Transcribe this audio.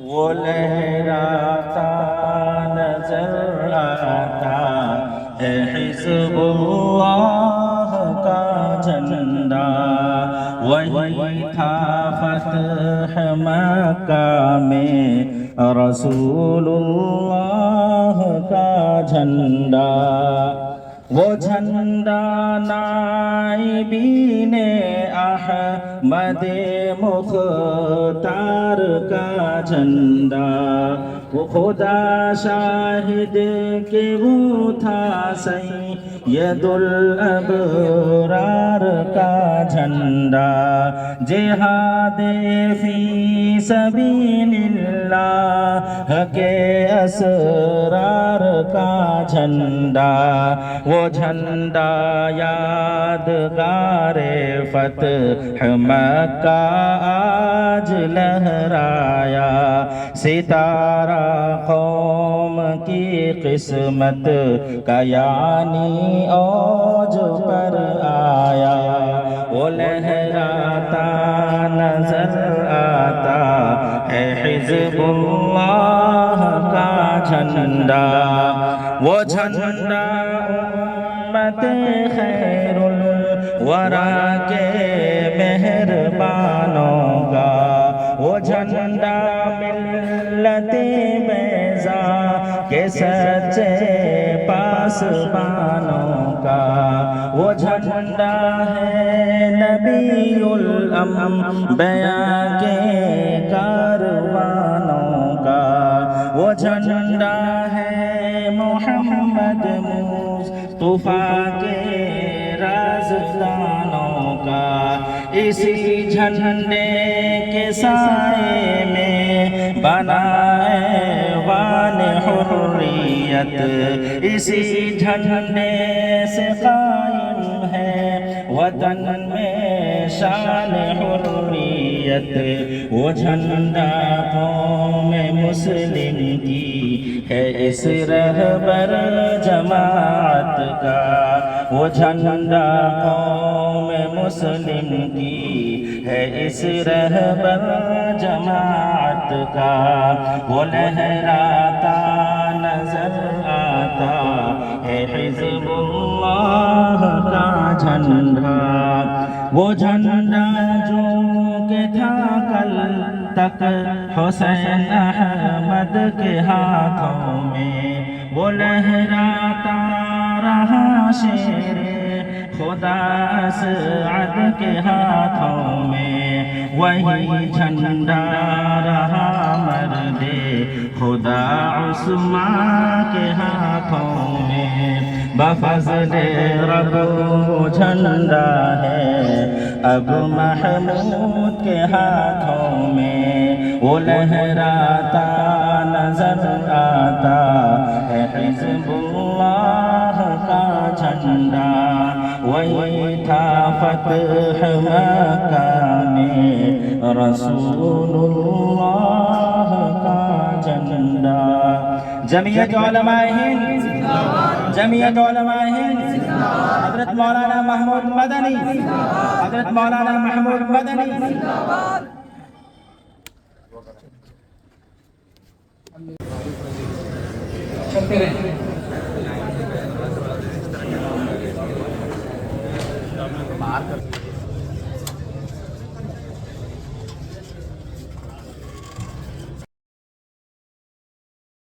وہ لہراتا نظر آتا ہے حزب اللہ کا جھنڈا، وہی تھا فتح مکہ میں رسول اللہ کا جھنڈا، وہ جھنڈا نائبین احمد مختار کا جھنڈا، وہ خدا شاہد کہ وہ تھا سید الابرار کا جھنڈا، جہاد فی سبیل اللہ کے اسرار کا جھنڈا، وہ جھنڈا یادگار فتح مکہ آج لہرایا، ستارہ قوم کی قسمت کا یعنی اوج پر آیا، وہ لہراتا نظر آتا ہے حزب اللہ کا جھنڈا، وہ جھنڈا امت خیر الورا کے مہربانوں کا، وہ جھنڈا ملت بیضا کے سچے پاسبانوں کا، وہ جھنڈا ہے نبی الانبیاء کے کاروانوں کا، وہ جھنڈا ہے محمد مصطفیٰ کے رازدانوں کا، اسی جھنڈے کے سائے میں بنا ایوان حریت، اسی جھنڈے سے قائم ہے وطن میں شان حریت، وہ جھنڈا قوم مسلم کی ہے اس رہبر جماعت کا، وہ جھنڈا قوم مسلم کی ہے اس رہبر جماعت کا، وہ لہراتا نظر آتا ہے حزب اللہ کا جھنڈا، وہ جھنڈا جو کہ تھا کل تک حسین احمد کے ہاتھوں میں، وہ لہراتا رہا شیر خدا اسعد کے ہاتھوں میں، وہی جھنڈا رہا مرد خدا عثمان کے ہاتھوں میں، بفضل رب وہ جھنڈا ہے اب محمود کے ہاتھوں میں، وہ لہراتا نظر آتا ہے حزب اللہ کا جھنڈا، وہی تھا فتح مکہ میں رسول اللہ کا جھنڈا۔ جمعیت علماء ہند، جمعیت علماء ہند، حضرت مولانا محمود مدنی، حضرت مولانا محمود مدنی۔ چلتے رہیں۔ ہے